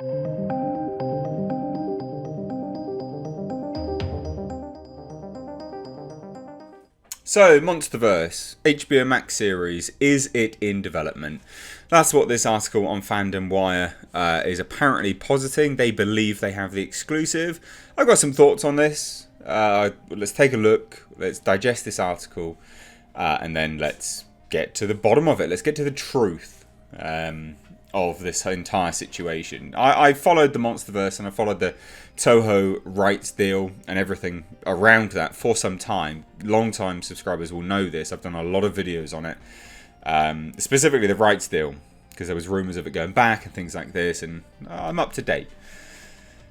So, MonsterVerse, HBO Max series, is it in development? That's what this article on FandomWire is apparently positing. They believe they have the exclusive. I've got some thoughts on this. Let's take a look. Let's digest this article. And then let's get to the bottom of it. Let's get to the truth of this entire situation. I followed the MonsterVerse and I followed the Toho rights deal and everything around that for some time. Long-time subscribers will know this. I've done a lot of videos on it. Specifically the rights deal, because there was rumours of it going back and things like this, and I'm up to date.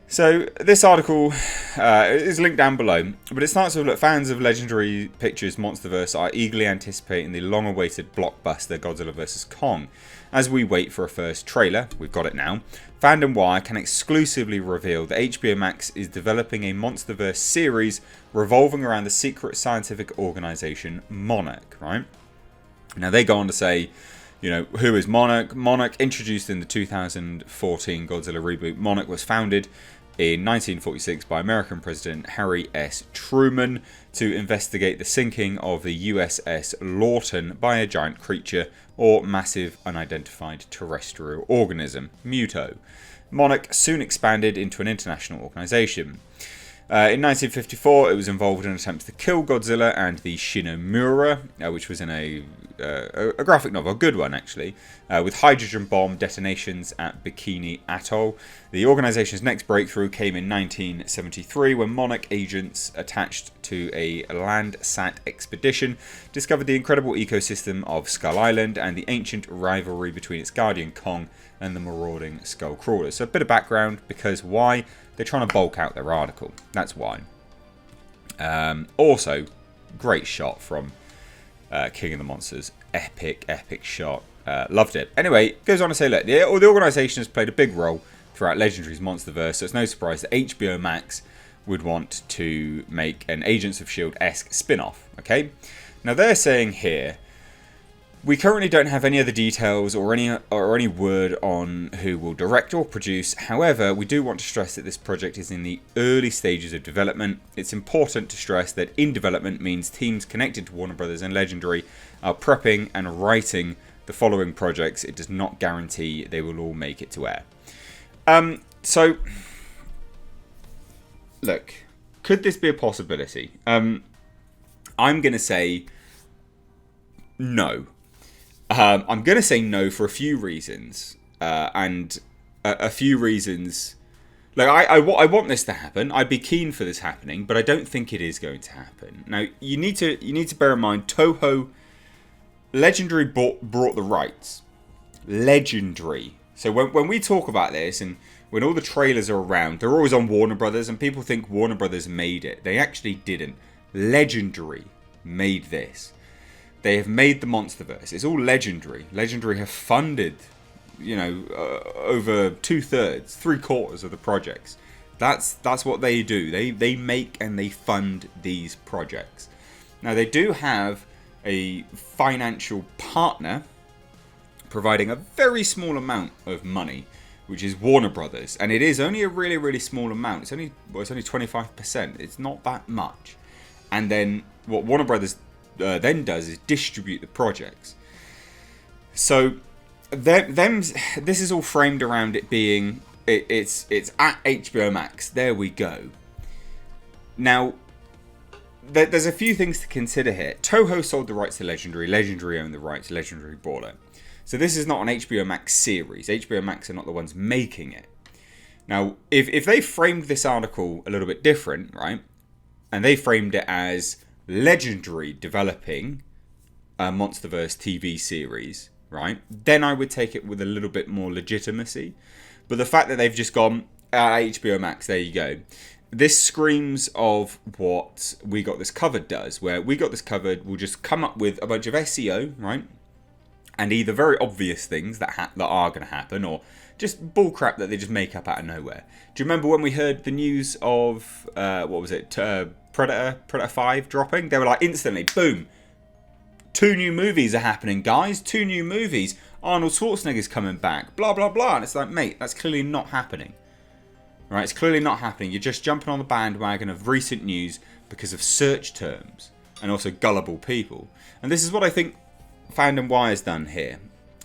So this article is linked down below, but it starts with, look, fans of Legendary Pictures MonsterVerse are eagerly anticipating the long-awaited blockbuster Godzilla vs. Kong. As we wait for a first trailer, we've got it now, FandomWire can exclusively reveal that HBO Max is developing a MonsterVerse series revolving around the secret scientific organisation Monarch, right? Now they go on to say, you know, who is Monarch? Monarch, introduced in the 2014 Godzilla reboot, Monarch was founded in 1946 by American President Harry S. Truman to investigate the sinking of the USS Lawton by a giant creature or massive unidentified terrestrial organism, MUTO. Monarch soon expanded into an international organisation. In 1954, it was involved in attempts to kill Godzilla and the Shinomura, which was in a graphic novel, a good one actually, with hydrogen bomb detonations at Bikini Atoll. The organisation's next breakthrough came in 1973 when Monarch agents attached to a Landsat expedition discovered the incredible ecosystem of Skull Island and the ancient rivalry between its guardian Kong and the marauding Skullcrawlers. So a bit of background, because why? They're trying to bulk out their article. That's why. Also, great shot from King of the Monsters. Epic, epic shot. Loved it. Anyway, goes on to say, look, the organisation has played a big role throughout Legendary's MonsterVerse, so it's no surprise that HBO Max would want to make an Agents of S.H.I.E.L.D.-esque spin-off. Okay? Now, they're saying here, we currently don't have any other details or any word on who will direct or produce. However, we do want to stress that this project is in the early stages of development. It's important to stress that in development means teams connected to Warner Brothers and Legendary are prepping and writing the following projects. It does not guarantee they will all make it to air. So, look, could this be a possibility? I'm going to say no. I'm going to say no for a few reasons, and a few reasons. Like I want this to happen. I'd be keen for this happening, but I don't think it is going to happen. Now you need to bear in mind, Toho, Legendary brought the rights. Legendary. So when we talk about this, and when all the trailers are around, they're always on Warner Brothers, and people think Warner Brothers made it. They actually didn't. Legendary made this. They have made the MonsterVerse. It's all Legendary. Legendary have funded, you know, over 2/3, 3/4 of the projects. That's what they do. They make and they fund these projects. Now they do have a financial partner providing a very small amount of money, which is Warner Brothers, and it is only a really, really small amount. It's only 25%. It's not that much. And then what Warner Brothers then does is distribute the projects. So this is all framed around it being it's at HBO Max. There we go. Now there's a few things to consider here. Toho sold the rights to Legendary. Legendary owned the rights. Legendary bought it. So this is not an HBO Max series. HBO Max are not the ones making it. Now if they framed this article a little bit different, right, and they framed it as Legendary developing a MonsterVerse TV series, right, then I would take it with a little bit more legitimacy. But the fact that they've just gone HBO Max, there you go. This screams of what We Got This Covered does, where We Got This Covered will just come up with a bunch of SEO, right, and either very obvious things that are going to happen, or just bullcrap that they just make up out of nowhere. Do you remember when we heard the news of what was it? Predator 5 dropping? They were like instantly, boom, 2 new movies are happening, guys. 2 new movies. Arnold Schwarzenegger's coming back, blah, blah, blah. And it's like, mate, that's clearly not happening. Right? It's clearly not happening. You're just jumping on the bandwagon of recent news because of search terms and also gullible people. And this is what I think FandomWire's done here.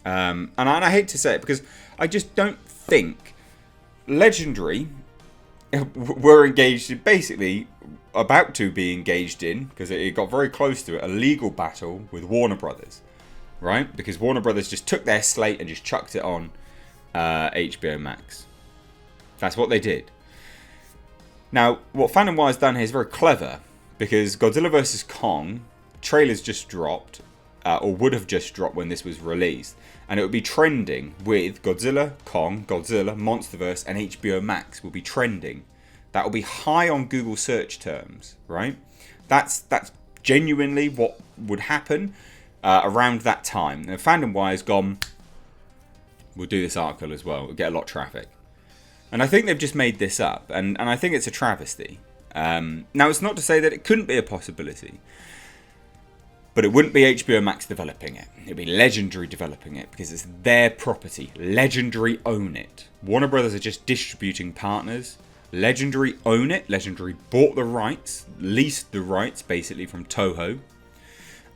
And I hate to say it because I just don't think Legendary were engaged in, basically about to be engaged in, because it got very close to it, a legal battle with Warner Brothers. Right? Because Warner Brothers just took their slate and just chucked it on HBO Max. That's what they did. Now, what FandomWire's done here is very clever, because Godzilla vs. Kong trailers just dropped, or would have just dropped when this was released, and it would be trending with Godzilla, Kong, Godzilla, MonsterVerse, and HBO Max will be trending. That will be high on Google search terms, right? That's genuinely what would happen around that time. Now, FandomWire's gone, we'll do this article as well, we'll get a lot of traffic. And I think they've just made this up, and I think it's a travesty. Now, it's not to say that it couldn't be a possibility, but it wouldn't be HBO Max developing it. It would be Legendary developing it, because it's their property. Legendary own it. Warner Brothers are just distributing partners. Legendary own it. Legendary bought the rights, leased the rights, basically, from Toho.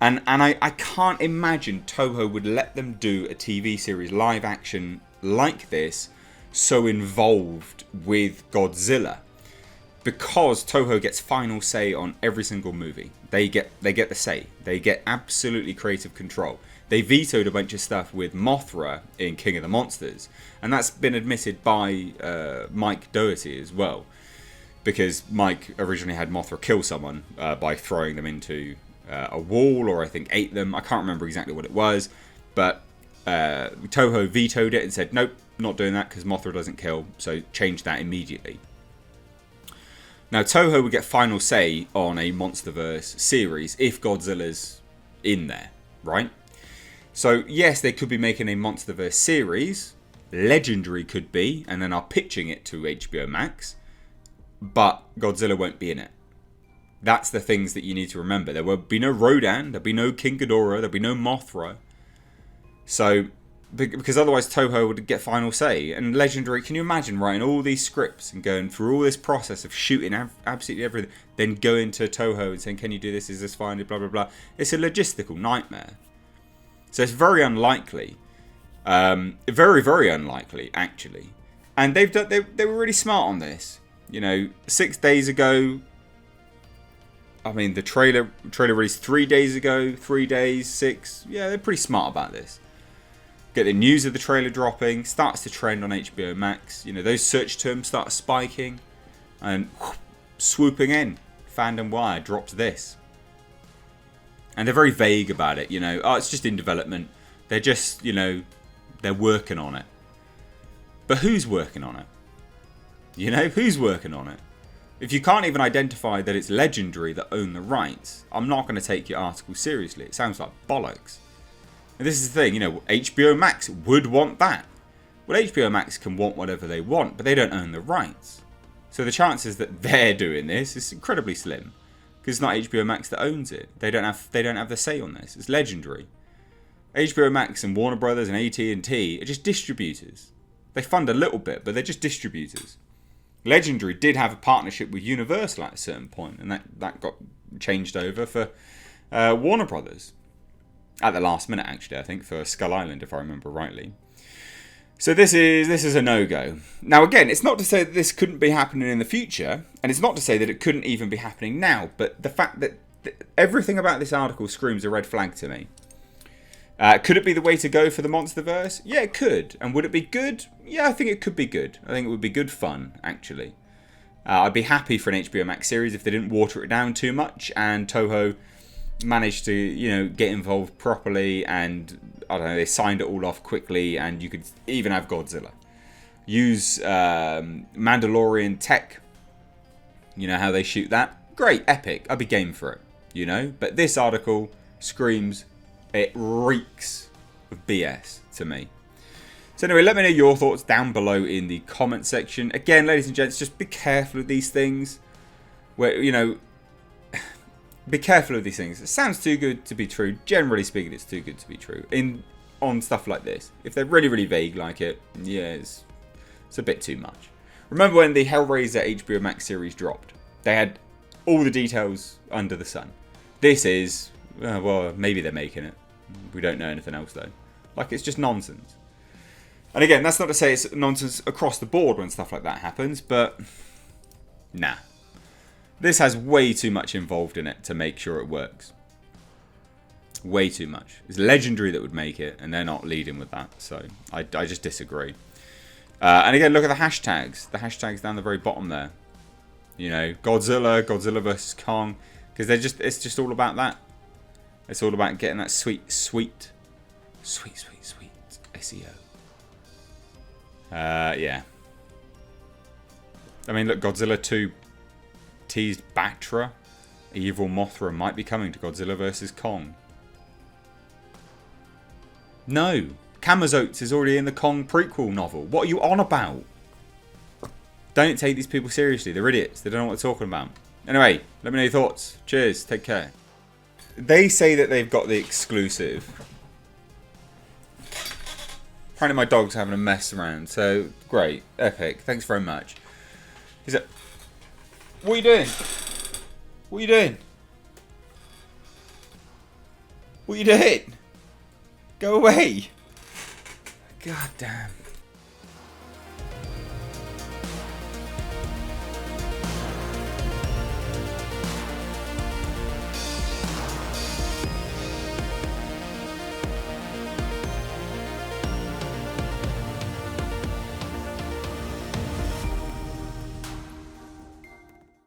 And I can't imagine Toho would let them do a TV series live action like this, so involved with Godzilla, because Toho gets final say on every single movie. They get the say. They get absolutely creative control. They vetoed a bunch of stuff with Mothra in King of the Monsters, and that's been admitted by Mike Doherty as well, because Mike originally had Mothra kill someone by throwing them into a wall, or I think ate them. I can't remember exactly what it was, but Toho vetoed it and said, nope, not doing that because Mothra doesn't kill, so change that immediately. Now, Toho would get final say on a MonsterVerse series if Godzilla's in there, right? So, yes, they could be making a MonsterVerse series, Legendary could be, and then are pitching it to HBO Max, but Godzilla won't be in it. That's the things that you need to remember. There will be no Rodan, there'll be no King Ghidorah, there'll be no Mothra. So, because otherwise Toho would get final say. And Legendary, can you imagine writing all these scripts and going through all this process of shooting absolutely everything, then going to Toho and saying, can you do this, is this fine, blah, blah, blah. It's a logistical nightmare. So it's very unlikely. Very, very unlikely, actually. And they were really smart on this. 6 days ago, I mean, the trailer released 3 days ago, 3 days, 6. Yeah, they're pretty smart about this. Get the news of the trailer dropping, starts to trend on HBO Max. Those search terms start spiking, and swooping in. FandomWire dropped this. And they're very vague about it, oh, it's just in development. They're just, they're working on it. But who's working on it? Who's working on it? If you can't even identify that it's Legendary that own the rights, I'm not going to take your article seriously. It sounds like bollocks. And this is the thing, HBO Max would want that. Well, HBO Max can want whatever they want, but they don't own the rights. So the chances that they're doing this is incredibly slim, because it's not HBO Max that owns it. They don't have the say on this. It's Legendary. HBO Max and Warner Brothers and AT&T are just distributors. They fund a little bit, but they're just distributors. Legendary did have a partnership with Universal at a certain point, and that got changed over for Warner Brothers. At the last minute, actually, I think, for Skull Island, if I remember rightly. So this is a no-go. Now, again, it's not to say that this couldn't be happening in the future, and it's not to say that it couldn't even be happening now, but the fact that everything about this article screams a red flag to me. Could it be the way to go for the MonsterVerse? Yeah, it could. And would it be good? Yeah, I think it could be good. I think it would be good fun, actually. I'd be happy for an HBO Max series if they didn't water it down too much, and Toho managed to, get involved properly, and I don't know, they signed it all off quickly, and you could even have Godzilla. Use Mandalorian tech. You know how they shoot that? Great, epic. I'd be game for it, But this article screams, it reeks of BS to me. So anyway, let me know your thoughts down below in the comment section. Again, ladies and gents, just be careful of these things. Where, be careful of these things. It sounds too good to be true. Generally speaking, it's too good to be true. In on stuff like this. If they're really, really vague like it, yeah, it's a bit too much. Remember when the Hellraiser HBO Max series dropped? They had all the details under the sun. This is, well, maybe they're making it. We don't know anything else though. Like, it's just nonsense. And again, that's not to say it's nonsense across the board when stuff like that happens, but nah. This has way too much involved in it to make sure it works. Way too much. It's Legendary that would make it, and they're not leading with that, so I just disagree. And again, look at the hashtags. The hashtags down the very bottom there. You know, Godzilla, Godzilla versus Kong, because it's just all about that. It's all about getting that sweet SEO. Yeah. I mean, look, Godzilla 2 teased Batra. Evil Mothra might be coming to Godzilla vs. Kong. No. Kamazotes is already in the Kong prequel novel. What are you on about? Don't take these people seriously. They're idiots. They don't know what they're talking about. Anyway, let me know your thoughts. Cheers. Take care. They say that they've got the exclusive. Apparently my dog's having a mess around. So, great. Epic. Thanks very much. Is it... What are you doing? What are you doing? What are you doing? Go away. God damn.